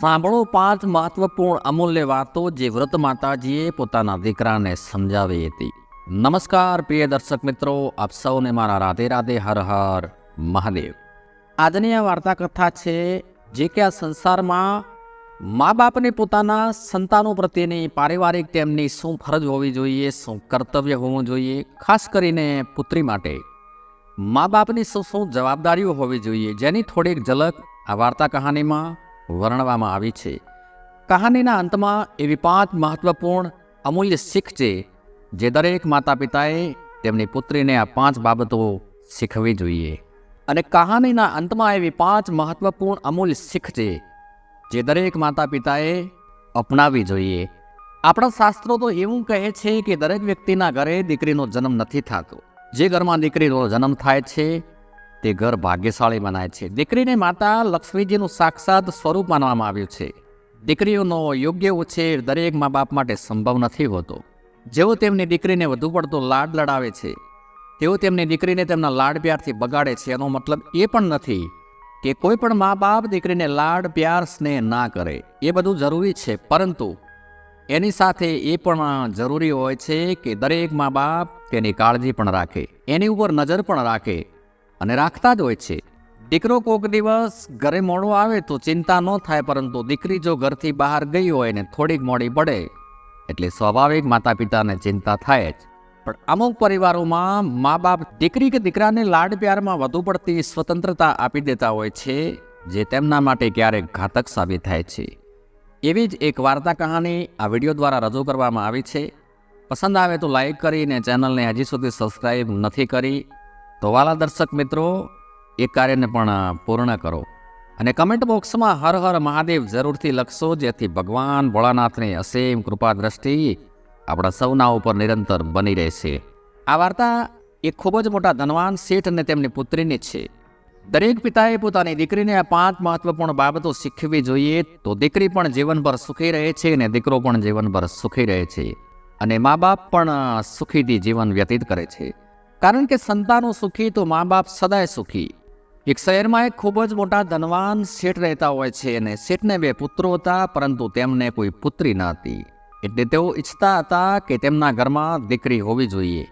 સાંભળો 5 મહત્વપૂર્ણ અમૂલ્ય વાતો જે વ્રત માતાજીએ પોતાના દીકરાને સમજાવી હતી. નમસ્કાર પ્રિય દર્શક મિત્રો, આપ સૌને મારા રાધે રાધે હર હર મહાદેવ. આજની આ વાર્તા કથા છે જે કે આ સંસારમાં મા બાપને પોતાના સંતાનો પ્રત્યેની પારિવારિક તેમની શું ફરજ હોવી જોઈએ, શું કર્તવ્ય હોવું જોઈએ, ખાસ કરીને પુત્રી માટે મા બાપની શું જવાબદારીઓ હોવી જોઈએ, જેની થોડીક ઝલક આ વાર્તા કહાનીમાં વર્ણવવામાં આવી છે. કહાનીના અંતમાં એવી 5 મહત્વપૂર્ણ અમૂલ્ય શીખ છે જે દરેક માતા પિતાએ તેમની પુત્રીને આ 5 બાબતો શીખવી જોઈએ. અને કહાનીના અંતમાં એવી 5 મહત્વપૂર્ણ અમૂલ્ય શીખ છે જે દરેક માતા પિતાએ અપનાવવી જોઈએ. આપણા શાસ્ત્રો તો એવું કહે છે કે દરેક વ્યક્તિના ઘરે દીકરીનો જન્મ નથી થતો. જે ઘરમાં દીકરીનો જન્મ થાય છે તે ઘર ભાગ્યશાળી મનાય છે. દીકરીને માતા લક્ષ્મીજીનું સાક્ષાત સ્વરૂપ માનવામાં આવ્યું છે. દીકરીઓનો યોગ્ય ઉછેર દરેક મા બાપ માટે સંભવ નથી હોતો. જેઓ તેમની દીકરીને વધુ પડતો લાડ લડાવે છે, તેઓ તેમની દીકરીને તેમના લાડ પ્યારથી બગાડે છે. એનો મતલબ એ પણ નથી કે કોઈ પણ મા બાપ દીકરીને લાડ પ્યાર સ્નેહ ના કરે. એ બધું જરૂરી છે, પરંતુ એની સાથે એ પણ જરૂરી હોય છે કે દરેક મા બાપ તેની કાળજી પણ રાખે, એની ઉપર નજર પણ રાખે અને રાખતા જ હોય છે. દીકરો કોઈક દિવસ ઘરે મોડો આવે તો ચિંતા ન થાય, પરંતુ દીકરી જો ઘરથી બહાર ગઈ હોય ને થોડીક મોડી પડે એટલે સ્વાભાવિક માતા પિતાને ચિંતા થાય જ. પણ અમુક પરિવારોમાં મા બાપ દીકરી કે દીકરાને લાડ પ્યારમાં વધુ પડતી સ્વતંત્રતા આપી દેતા હોય છે, જે તેમના માટે ક્યારેક ઘાતક સાબિત થાય છે. એવી જ એક વાર્તા કહાની આ વિડીયો દ્વારા રજૂ કરવામાં આવી છે. પસંદ આવે તો લાઈક કરીને ચેનલને હજી સુધી સબસ્ક્રાઈબ નથી કરી તો વાલા દર્શક મિત્રો એ કાર્યને પણ પૂર્ણ કરો અને કમેન્ટ બોક્સમાં હર હર મહાદેવ જરૂરથી લખશો, જેથી ભગવાન ભોળાનાથની અસીમ કૃપા દ્રષ્ટિ આપણા સૌના ઉપર નિરંતર બની રહેશે. આ વાર્તા એક ખૂબ જ મોટા ધનવાન શેઠ અને તેમની પુત્રીની છે. દરેક પિતાએ પોતાની દીકરીને આ 5 મહત્વપૂર્ણ બાબતો શીખવી જોઈએ, તો દીકરી પણ જીવનભર સુખી રહે છે અને દીકરો પણ જીવનભર સુખી રહે છે અને મા બાપ પણ સુખીથી જીવન વ્યતીત કરે છે. કારણ કે સંતાનો સુખી તો મા બાપ સદાય સુખી. એક શહેરમાં એક ખૂબ જ મોટા ધનવાન શેઠ રહેતા હોય છે અને શેઠને 2 પુત્રો હતા, પરંતુ તેમને કોઈ પુત્રી ન હતી. એટલે તેઓ ઈચ્છતા હતા કે તેમના ઘરમાં દીકરી હોવી જોઈએ.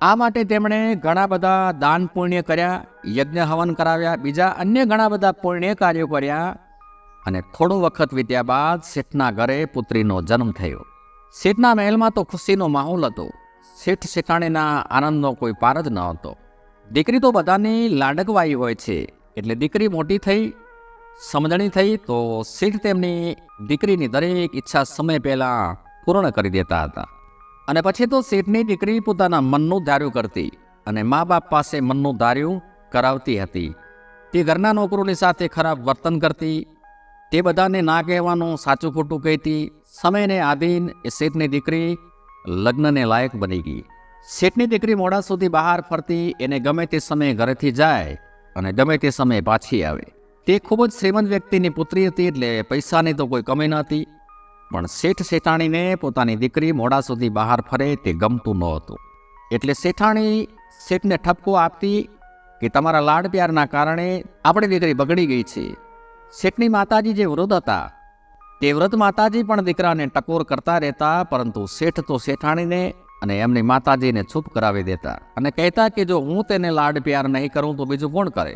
આ માટે તેમણે ઘણા બધા દાન પુણ્ય કર્યા, યજ્ઞ હવન કરાવ્યા, બીજા અન્ય ઘણા બધા પુણ્ય કાર્યો કર્યા અને થોડો વખત વીત્યા બાદ શેઠના ઘરે પુત્રીનો જન્મ થયો. શેઠના મહેલમાં તો ખુશીનો માહોલ હતો. શેઠ શેઠાણીના આનંદનો કોઈ પાર જ ન હતો. દીકરી તો બધાની લાડકવાઈ હોય છે, એટલે દીકરી મોટી થઈ, સમજણી થઈ તો શેઠ તેમની દીકરીની દરેક ઈચ્છા સમય પહેલાં પૂર્ણ કરી દેતા હતા. અને પછી તો શેઠની દીકરી પોતાના મનનું ધાર્યું કરતી અને મા બાપ પાસે મનનું ધાર્યું કરાવતી હતી. તે ઘરના નોકરોની સાથે ખરાબ વર્તન કરતી, તે બધાને ના કહેવાનું સાચું ખોટું કહેતી. સમયને આધીન એ શેઠની દીકરી લગ્નને લાયક બની ગઈ. શેઠની દીકરી મોડા સુધી બહાર ફરતી, એને ગમે તે સમયે ઘરેથી જાય અને ગમે તે સમયે પાછી આવે. તે ખૂબ જ શ્રીમંત વ્યક્તિની પુત્રી હતી, એટલે પૈસાની તો કોઈ કમી ન હતી. પણ શેઠ શેઠાણીને પોતાની દીકરી મોડા સુધી બહાર ફરે તે ગમતું નહોતું. એટલે શેઠાણી શેઠને ઠપકો આપતી કે તમારા લાડ પ્યારના કારણે આપણી દીકરી બગડી ગઈ છે. શેઠની માતાજી જે વૃદ્ધ હતા તે વૃદ્ધ માતાજી પણ દીકરાને ટકોર કરતા રહેતા, પરંતુ શેઠ તો શેઠાણીને અને એમની માતાજીને ચૂપ કરાવી દેતા અને કહેતા કે જો હું તેને લાડ પ્યાર નહીં કરું તો બીજું કોણ કરે?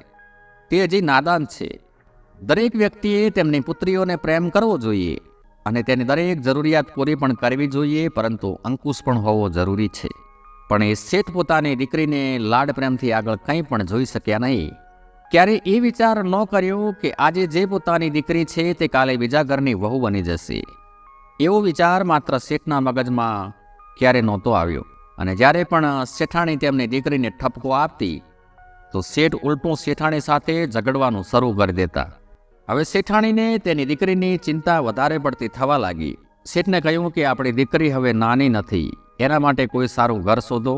તે હજી નાદાન છે. દરેક વ્યક્તિએ તેમની પુત્રીઓને પ્રેમ કરવો જોઈએ અને તેની દરેક જરૂરિયાત પૂરી પણ કરવી જોઈએ, પરંતુ અંકુશ પણ હોવો જરૂરી છે. પણ એ શેઠ પોતાની દીકરીને લાડ પ્રેમથી આગળ કંઈ પણ જોઈ શક્યા નહીં. ક્યારે એ વિચાર ન કર્યો કે આજે જે પોતાની દીકરી છે તે કાલે બીજા ઘરની વહુ બની જશે. એવો વિચાર માત્ર શેઠના મગજમાં ક્યારે નહોતો આવ્યો. અને જ્યારે પણ શેઠાણી તેમની દીકરીને ઠપકો આપતી તો શેઠ ઉલટું શેઠાણી સાથે ઝઘડવાનું શરૂ કરી દેતા. હવે શેઠાણીને તેની દીકરીની ચિંતા વધારે પડતી થવા લાગી. શેઠને કહ્યું કે આપણી દીકરી હવે નાની નથી, એના માટે કોઈ સારું ઘર શોધો.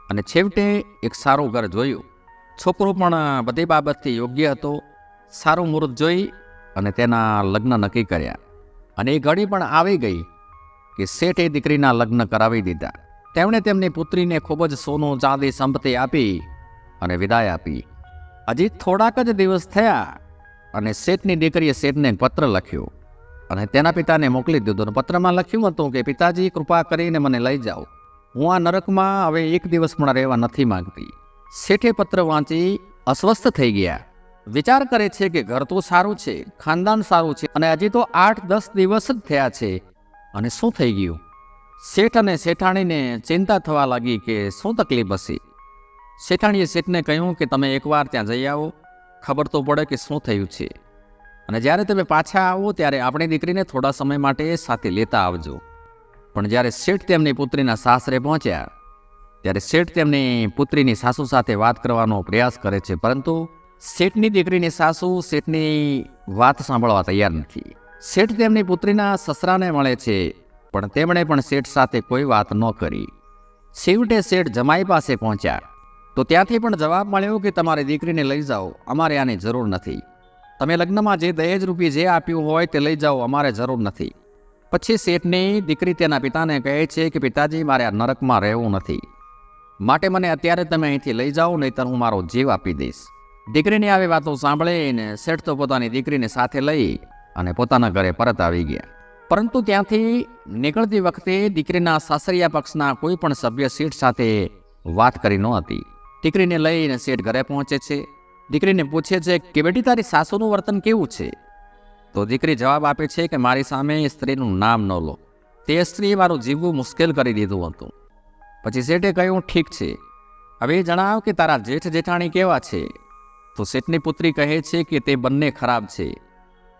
અને છેવટે એક સારું ઘર જોયું. છોકરો પણ બધી બાબતથી યોગ્ય હતો. સારું મુહૂર્ત જોઈ અને તેના લગ્ન નક્કી કર્યા. અને એ ઘડી પણ આવી ગઈ કે શેઠે દીકરીના લગ્ન કરાવી દીધા. તેમણે તેમની પુત્રીને ખૂબ જ સોનું ચાંદી સંપત્તિ આપી અને વિદાય આપી. હજી થોડાક જ દિવસ થયા અને શેઠની દીકરીએ શેઠને પત્ર લખ્યો અને તેના પિતાને મોકલી દીધો. અને પત્રમાં લખ્યું હતું કે પિતાજી કૃપા કરીને મને લઈ જાઓ, હું આ નરકમાં હવે એક દિવસ પણ રહેવા નથી માંગતી. શેઠે પત્ર વાંચી અસ્વસ્થ થઈ ગયા. વિચાર કરે છે કે ઘર તો સારું છે, ખાનદાન સારું છે, અને હજી તો 8-10 દિવસ જ થયા છે, અને શું થઈ ગયું? શેઠ અને શેઠાણીને ચિંતા થવા લાગી કે શું તકલીફ હશે. શેઠાણીએ શેઠને કહ્યું કે તમે એકવાર ત્યાં જઈ આવો, ખબર તો પડે કે શું થયું છે, અને જ્યારે તમે પાછા આવો ત્યારે આપણી દીકરીને થોડા સમય માટે સાથે લેતા આવજો. પણ જ્યારે શેઠ તેમની પુત્રીના સાસરે પહોંચ્યા ત્યારે શેઠ તેમની પુત્રીની સાસુ સાથે વાત કરવાનો પ્રયાસ કરે છે, પરંતુ શેઠની દીકરીની સાસુ શેઠની વાત સાંભળવા તૈયાર નથી. શેઠ તેમની પુત્રીના સસરાને મળે છે, પણ તેમણે પણ શેઠ સાથે કોઈ વાત ન કરી. છેવટે શેઠ જમાઈ પાસે પહોંચ્યા તો ત્યાંથી પણ જવાબ મળ્યો કે તમારી દીકરીને લઈ જાઓ, અમારે આની જરૂર નથી. તમે લગ્નમાં જે દહેજ રૂપી જે આપ્યું હોય તે લઈ જાઓ, અમારે જરૂર નથી. પછી શેઠની દીકરી તેના પિતાને કહે છે કે પિતાજી, મારે આ નરકમાં રહેવું નથી, માટે મને અત્યારે તમે અહીંથી લઈ જાઓ, નહીંતર હું મારો જીવ આપી દઈશ. દીકરીની આવી વાતો સાંભળીને શેઠ તો પોતાની દીકરીને સાથે લઈ અને પોતાના ઘરે પરત આવી ગયા. પરંતુ ત્યાંથી નીકળતી વખતે દીકરીના સાસરિયા પક્ષના કોઈ પણ સભ્ય શેઠ સાથે વાત કરી ન હતી. દીકરીને લઈને શેઠ ઘરે પહોંચે છે. દીકરીને પૂછે છે કે બેટી, તારી સાસુનું વર્તન કેવું છે? તો દીકરી જવાબ આપે છે કે મારી સામે એ સ્ત્રીનું નામ ન લો, તે સ્ત્રીએ મારું જીવવું મુશ્કેલ કરી દીધું હતું. પછી શેઠે કહ્યું ઠીક છે, હવે જણાવ કે તારા જેઠ જેઠાણી કેવા છે? તો શેઠની પુત્રી કહે છે કે તે બંને ખરાબ છે,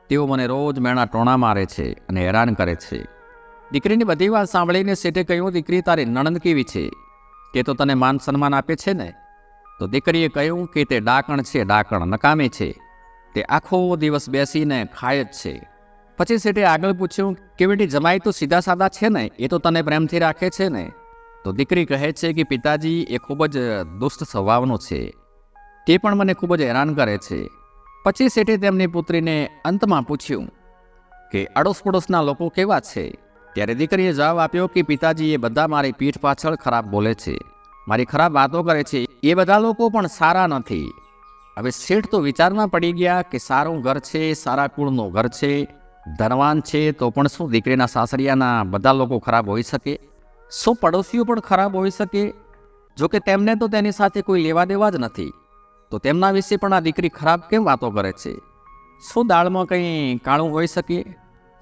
તેઓ મને રોજ મેણા ટોણા મારે છે અને હેરાન કરે છે. દીકરીની બધી વાત સાંભળીને શેઠે કહ્યું, દીકરી, તારી નણંદ કેવી છે? તે તો તને માન સન્માન આપે છે ને? તો દીકરીએ કહ્યું કે તે ડાકણ છે, ડાકણ નકામી છે, તે આખો દિવસ બેસીને ખાય જ છે. પછી શેઠે આગળ પૂછ્યું કે બેટી, જમાઈ તો સીધા સાદા છે ને, એ તો તને પ્રેમથી રાખે છે ને? તો દીકરી કહે છે કે પિતાજી, એ ખૂબ જ દુષ્ટ સ્વભાવનો છે, તે પણ મને ખૂબ જ હેરાન કરે છે. પછી શેઠે તેમની પુત્રીને અંતમાં પૂછ્યું કે અડોશ પડોશના લોકો કેવા છે? ત્યારે દીકરીએ જવાબ આપ્યો કે પિતાજી, એ બધા મારી પીઠ પાછળ ખરાબ બોલે છે, મારી ખરાબ વાતો કરે છે, એ બધા લોકો પણ સારા નથી. હવે શેઠ તો વિચારમાં પડી ગયા કે સારું ઘર છે, સારા કુળનું ઘર છે, ધનવાન છે, તો પણ શું દીકરીના સાસરિયાના બધા લોકો ખરાબ હોઈ શકે? શું પડોશીઓ પણ ખરાબ હોઈ શકે? જોકે તેમને તો તેની સાથે કોઈ લેવા દેવા જ નથી, તો તેમના વિશે પણ આ દીકરી ખરાબ કેમ વાતો કરે છે? શું દાળમાં કંઈ કાળું હોઈ શકે?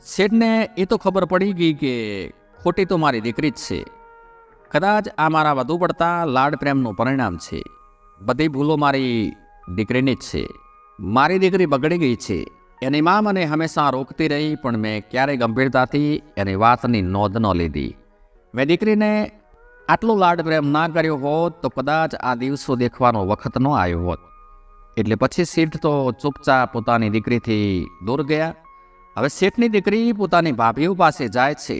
શેઠને એ તો ખબર પડી ગઈ કે ખોટી તો મારી દીકરી જ છે. કદાચ આ મારા વધુ પડતા લાડ પ્રેમનું પરિણામ છે. બધી ભૂલો મારી દીકરીની જ છે. મારી દીકરી બગડી ગઈ છે. એની મા મને હંમેશા રોકતી રહી, પણ મેં ક્યારેય ગંભીરતાથી એની વાતની નોંધ ન લીધી. મેં દીકરીને આટલો લાડ પ્રેમ ના કર્યો હોત તો કદાચ આ દિવસો દેખવાનો વખત ન આવ્યો હોત. એટલે પછી શેઠ તો ચૂપચાપ પોતાની દીકરીથી દૂર ગયા. હવે શેઠની દીકરી પોતાની ભાભીઓ પાસે જાય છે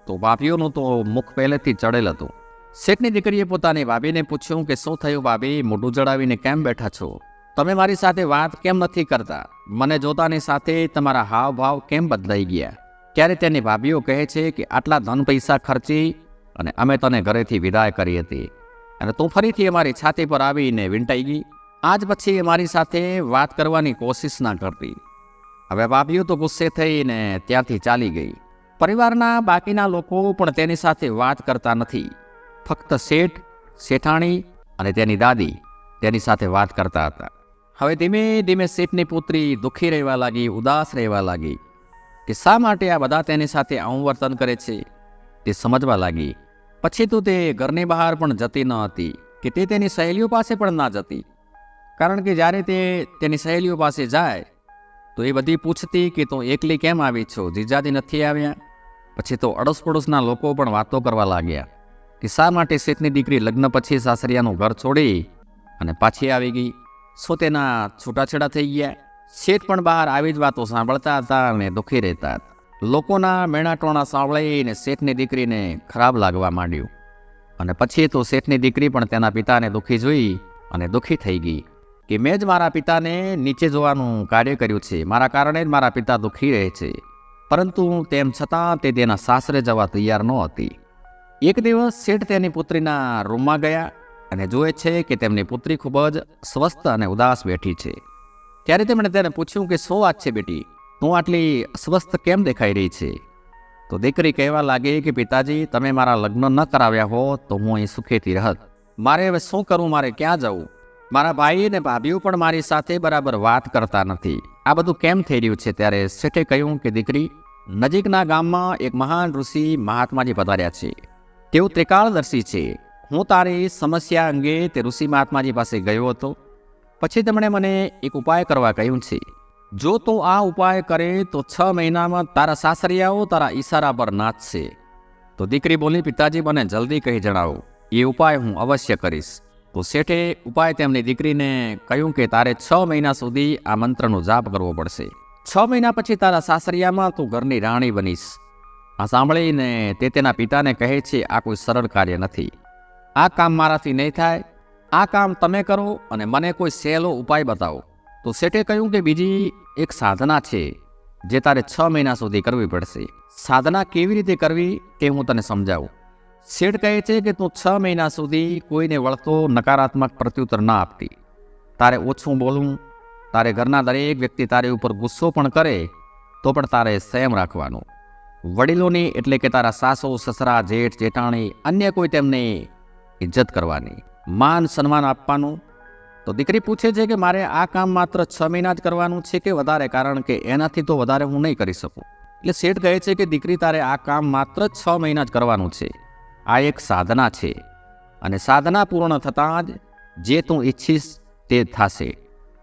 તો ભાભીઓનું તો મુખ પહેલેથી ચડેલ હતું. શેઠની દીકરીએ પોતાની ભાભીને પૂછ્યું કે શું થયું ભાભી, મોઢું જડાવીને કેમ બેઠા છો? તમે મારી સાથે વાત કેમ નથી કરતા? મને જોતાની સાથે તમારા હાવભાવ કેમ બદલાઈ ગયા? ત્યારે તેની ભાભીઓ કહે છે કે આટલા ધન પૈસા ખર્ચી અને અમે તને ઘરેથી વિદાય કરી હતી, અને તું ફરીથી અમારી છાતી પર આવીને વીંટાઈ ગઈ. આજ પછી અમારી સાથે વાત કરવાની કોશિશ ના કરતી. હવે ભાભીઓ તો ગુસ્સે થઈને ત્યાંથી ચાલી ગઈ. પરિવારના બાકીના લોકો પણ તેની સાથે વાત કરતા નથી. ફક્ત શેઠ, શેઠાણી અને તેની દાદી તેની સાથે વાત કરતા હતા. હવે ધીમે ધીમે શેઠની પુત્રી દુઃખી રહેવા લાગી, ઉદાસ રહેવા લાગી કે શા માટે આ બધા તેની સાથે આવું વર્તન કરે છે. તે સમજવા લાગી. પછી તો તે ઘરની બહાર પણ જતી ન હતી કે તે તેની સહેલીઓ પાસે પણ ના જતી, કારણ કે જ્યારે તે તેની સહેલીઓ પાસે જાય તો એ બધી પૂછતી કે તું એકલી કેમ આવી છો, જીજાજી નથી આવ્યા? પછી તો અડોશ પડોશના લોકો પણ વાતો કરવા લાગ્યા કે શા માટે શેઠની દીકરી લગ્ન પછી સાસરિયાનું ઘર છોડી અને પાછી આવી ગઈ? શું તેના છૂટાછેડા થઈ ગયા? શેઠ પણ બહાર આવી જ વાતો સાંભળતા હતા અને દુઃખી રહેતા હતા. લોકોના મેણાટોણા સાંભળીને શેઠની દીકરીને ખરાબ લાગવા માંડ્યું, અને પછી તો શેઠની દીકરી પણ તેના પિતાને દુઃખી જોઈ અને દુઃખી થઈ ગઈ કે મેં જ મારા પિતાને નીચે જોવાનું કાર્ય કર્યું છે, મારા કારણે જ મારા પિતા દુઃખી રહે છે. પરંતુ તેમ છતાં તે તેના સાસરે જવા તૈયાર નહોતી. એક દિવસ શેઠ તેની પુત્રીના રૂમમાં ગયા અને જુએ છે કે તેમની પુત્રી ખૂબ જ સ્વસ્થ અને ઉદાસ બેઠી છે. ત્યારે તેમણે તેને પૂછ્યું કે શું વાત છે બેટી, તું આટલી અસ્વસ્થ કેમ દેખાઈ રહી છે? તો દીકરી કહેવા લાગી કે પિતાજી, તમે મારા લગ્ન ન કરાવ્યા હો તો હું અહીં સુખેથી રહત. મારે હવે શું કરવું? મારે ક્યાં જવું? મારા ભાઈ અને ભાભીઓ પણ મારી સાથે બરાબર વાત કરતા નથી. આ બધું કેમ થઈ રહ્યું છે? ત્યારે શેઠે કહ્યું કે દીકરી, નજીકના ગામમાં એક મહાન ઋષિ મહાત્માજી પધાર્યા છે. તેઓ ત્રિકાળદર્શી છે. હું તારી સમસ્યા અંગે તે ઋષિ મહાત્માજી પાસે ગયો હતો. પછી તેમણે મને એક ઉપાય કરવા કહ્યું છે. જો તું આ ઉપાય કરે તો 6 મહિનામાં તારા સાસરિયાઓ તારા ઈશારા પર નાચશે. તો દીકરી બોલી, પિતાજી મને જલ્દી કહી જણાવો, એ ઉપાય હું અવશ્ય કરીશ. તો શેઠે ઉપાય તેમની દીકરીને કહ્યું કે તારે 6 મહિના સુધી આ મંત્રનો જાપ કરવો પડશે. 6 મહિના પછી તારા સાસરિયામાં તું ઘરની રાણી બનીશ. આ સાંભળીને તે તેના પિતાને કહે છે, આ કોઈ સરળ કાર્ય નથી. આ કામ મારાથી નહીં થાય. આ કામ તમે કરો અને મને કોઈ સહેલો ઉપાય બતાવો. તો શેઠે કહ્યું કે બીજી એક સાધના છે જે તારે 6 મહિના સુધી કરવી પડશે. સાધના કેવી રીતે કરવી તે હું તને સમજાવું. શેઠ કહે છે કે તું 6 મહિના સુધી કોઈને વળતો નકારાત્મક પ્રત્યુત્તર ના આપતી. તારે ઓછું બોલવું. તારે ઘરના દરેક વ્યક્તિ તારી ઉપર ગુસ્સો પણ કરે તો પણ તારે સંયમ રાખવાનો. વડીલોની એટલે કે તારા સાસુ, સસરા, જેઠ, જેઠાણી, અન્ય કોઈ તેમની ઇજ્જત કરવાની, માન સન્માન આપવાનું. તો દીકરી પૂછે છે કે મારે આ કામ માત્ર 6 મહિના જ કરવાનું છે કે વધારે? કારણ કે એનાથી તો વધારે હું નહીં કરી શકું. એટલે શેઠ કહે છે કે દીકરી, તારે આ કામ માત્ર 6 મહિના જ કરવાનું છે. આ એક સાધના છે અને સાધના પૂર્ણ થતાં જ જે તું ઈચ્છીશ તે થશે.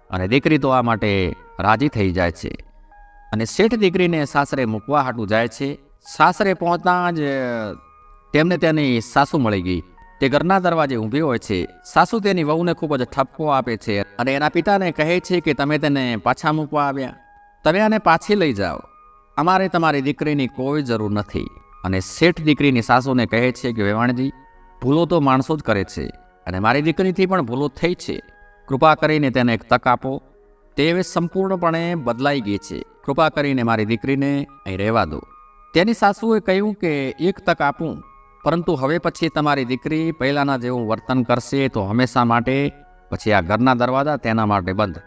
અને દીકરી તો આ માટે રાજી થઈ જાય છે અને શેઠ દીકરીને સાસરે મૂકવા હાટું જાય છે. સાસરે પહોંચતા જ તેમને તેની સાસુ મળી ગઈ. તે ઘરના દરવાજે ઊભી હોય છે. સાસુ તેની વહુને ખૂબ જ ઠપકો આપે છે અને એના પિતાને કહે છે કે તમે તેને પાછા મૂકવા આવ્યા, તમે આને પાછી લઈ જાઓ. અમારે તમારી દીકરીની કોઈ જરૂર નથી. અને શેઠ દીકરીની સાસુને કહે છે કે વેવાણજી, ભૂલો તો માણસો જ કરે છે અને મારી દીકરીથી પણ ભૂલો થઈ છે. કૃપા કરીને તેને એક તક આપો. તે હવે સંપૂર્ણપણે બદલાઈ ગઈ છે. કૃપા કરીને મારી દીકરીને અહીં રહેવા દો. તેની સાસુએ કહ્યું કે એક તક આપું, પરંતુ હવે પછી તમારી દીકરી પહેલાંના જેવું વર્તન કરશે તો હંમેશા માટે પછી આ ઘરના દરવાજા તેના માટે બંધ.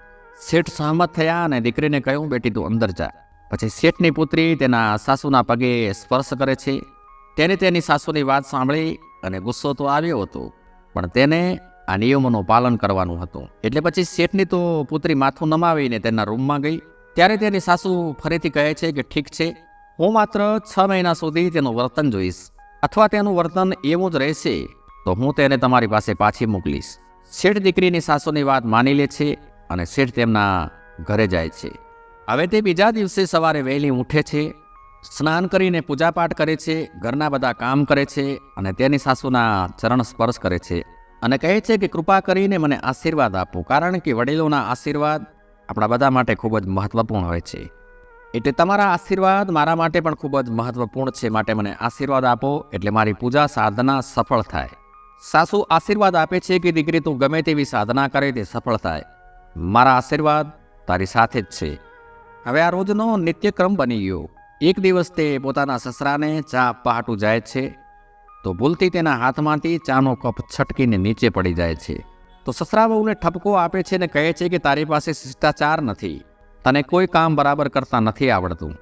શેઠ સહમત થયા અને દીકરીને કહ્યું, બેટી તું અંદર જા. પછી શેઠની પુત્રી તેના સાસુના પગે સ્પર્શ કરે છે. તેને તેની સાસુની વાત સાંભળી અને ગુસ્સો તો આવ્યો હતો, પણ તેને આ નિયમોનું પાલન કરવાનું હતું. એટલે પછી શેઠની તો પુત્રી માથું નમાવીને તેના રૂમમાં ગઈ. ત્યારે તેની સાસુ ફરીથી કહે છે કે ઠીક છે, હું માત્ર 6 મહિના સુધી તેનું વર્તન જોઈશ, અથવા તેનું વર્તન એવું જ રહેશે તો હું તેને તમારી પાસે પાછી મોકલીશ. શેઠ દીકરીની સાસુની વાત માની લે છે અને શેઠ તેમના ઘરે જાય છે. હવે તે બીજા દિવસે સવારે વહેલી ઉઠે છે, સ્નાન કરીને પૂજાપાઠ કરે છે, ઘરના બધા કામ કરે છે અને તેની સાસુના ચરણ સ્પર્શ કરે છે અને કહે છે કે કૃપા કરીને મને આશીર્વાદ આપો, કારણ કે વડીલોના આશીર્વાદ આપણા બધા માટે ખૂબ જ મહત્વપૂર્ણ હોય છે. એટલે તમારા આશીર્વાદ મારા માટે પણ ખૂબ જ મહત્વપૂર્ણ છે, માટે મને આશીર્વાદ આપો એટલે મારી પૂજા સાધના સફળ થાય. સાસુ આશીર્વાદ આપે છે કે દીકરી તું ગમે તેવી સાધના કરે તે સફળ થાય. મારા આશીર્વાદ તારી સાથે જ છે. હવે આ રોજનો નિત્યક્રમ બની ગયો. એક દિવસ તે પોતાના સસરાને ચા આપવા હાટું જાય છે તો ભૂલથી તેના હાથમાંથી ચાનો કપ છટકીને નીચે પડી જાય છે. તો સસરા વહુને ઠપકો આપે છે અને કહે છે કે તારી પાસે શિષ્ટાચાર નથી, તને કોઈ કામ બરાબર કરતા નથી આવડતું,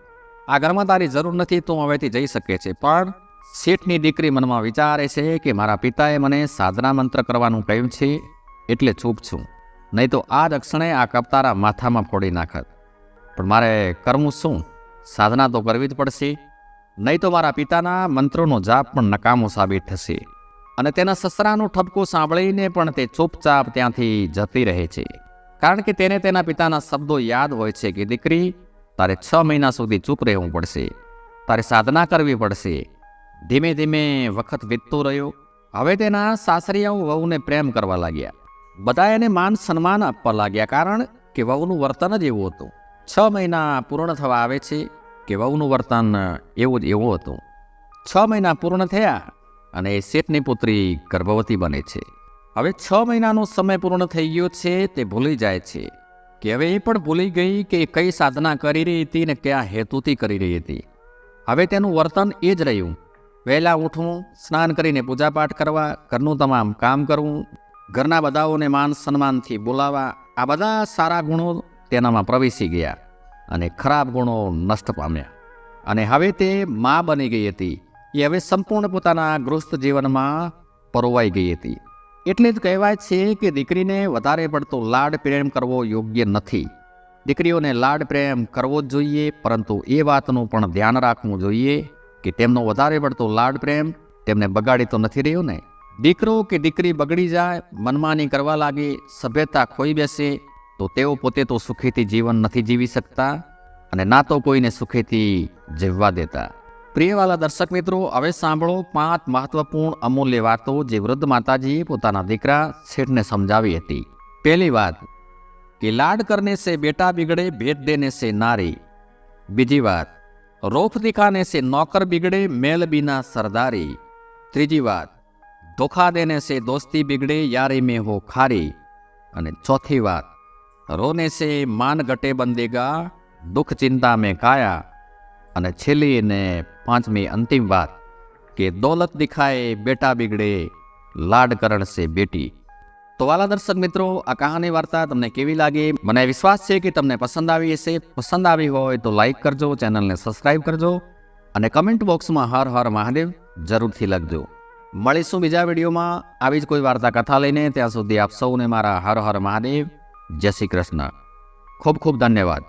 આ ઘરમાં તારી જરૂર નથી, તું હવેથી જઈ શકે છે. પણ શેઠની દીકરી મનમાં વિચારે છે કે મારા પિતાએ મને સાધના મંત્ર કરવાનું કહ્યું છે એટલે ચૂપ છું, નહીં તો આ જ અક્ષણે આ કપ તારા માથામાં ફોડી નાખત. પણ મારે કરવું શું? સાધના તો કરવી જ પડશે, નહીં તો મારા પિતાના મંત્રોનો જાપ પણ નકામો સાબિત થશે. અને તેના સસરાનો ઠપકો સાંભળીને પણ તે ચૂપચાપ ત્યાંથી જતી રહે છે, કારણ કે તેને તેના પિતાના શબ્દો યાદ હોય છે કે દીકરી તારે 6 મહિના સુધી ચૂપ રહેવું પડશે, તારે સાધના કરવી પડશે. ધીમે ધીમે વખત વીતતો રહ્યો. હવે તેના સાસરિયાઓ વહુને પ્રેમ કરવા લાગ્યા. બધા એને માન સન્માન આપવા લાગ્યા, કારણ કે વહુનું વર્તન જ એવું હતું. 6 મહિના પૂર્ણ થવા આવે છે કે વહુનું વર્તન એવું જ એવું હતું. 6 મહિના પૂર્ણ થયા અને શેઠની પુત્રી ગર્ભવતી બને છે. હવે 6 મહિનાનો સમય પૂર્ણ થઈ ગયો છે. તે ભૂલી જાય છે કે હવે એ પણ ભૂલી ગઈ કે કઈ સાધના કરી રહી હતી ને કયા હેતુથી કરી રહી હતી. હવે તેનું વર્તન એ જ રહ્યું. વહેલા ઉઠવું, સ્નાન કરીને પૂજાપાઠ કરવા, ઘરનું તમામ કામ કરવું, ઘરના બધાઓને માન સન્માનથી બોલાવવા, આ બધા સારા ગુણો તેનામાં પ્રવેશી ગયા અને ખરાબ ગુણો નષ્ટ પામ્યા અને હવે તે મા બની ગઈ હતી. એ હવે સંપૂર્ણ પોતાના ગૃહસ્થ જીવનમાં પરોવાઈ ગઈ હતી. એટલે જ કહેવાય છે કે દીકરીને વધારે પડતો લાડ પ્રેમ કરવો યોગ્ય નથી. દીકરીઓને લાડ પ્રેમ કરવો જ જોઈએ, પરંતુ એ વાતનું પણ ધ્યાન રાખવું જોઈએ કે તેમનો વધારે પડતો લાડ પ્રેમ તેમને બગાડી તો નથી રહ્યો ને. દીકરો કે દીકરી બગડી જાય, મનમાની કરવા લાગે, સભ્યતા ખોઈ બેસે તો તેઓ પોતે તો સુખીથી જીવન નથી જીવી શકતા અને ના તો કોઈને સુખીથી જીવવા દેતા. પ્રિયવાલા દર્શક મિત્રો, હવે સાંભળો 5 મહત્વપૂર્ણ અમૂલ્ય વાતો જે વૃદ્ધ માતાજીએ પોતાના દીકરા શેઠને સમજાવી હતી. પહેલી વાત કે લાડ કરને સે બેટા બિગડે, ભેટ દેને સે નારી. બીજી વાત, રોફ દિખાને સે નौकर बिगड़े, मेल बिना सरदारी. ત્રીજી વાત, ધોખા દેને સે દોસ્તી बिगड़े, यारी में हो खारी. અને ચોથી વાત, રોને સે માન ગટે બંદેગા, દુઃખ ચિંતા में काया. અને છેલ્લી અને 5મી અંતિમ વાત કે દોલત દિખાએ બેટા બિગડે, લાડ કરણ સે બેટી. તો વાલા દર્શક મિત્રો, આ કહાની વાર્તા તમને કેવી લાગી? મને વિશ્વાસ છે કે તમને પસંદ આવી હશે. પસંદ આવી હોય તો લાઈક કરજો, ચેનલને સબસ્ક્રાઈબ કરજો અને કમેન્ટ બોક્સમાં હર હર મહાદેવ જરૂરથી લખજો. મળીશું બીજા વિડીયોમાં આવી જ કોઈ વાર્તા કથા લઈને. ત્યાં સુધી આપ સૌને મારા હર હર મહાદેવ, જય શ્રી કૃષ્ણ. ખૂબ ખૂબ ધન્યવાદ.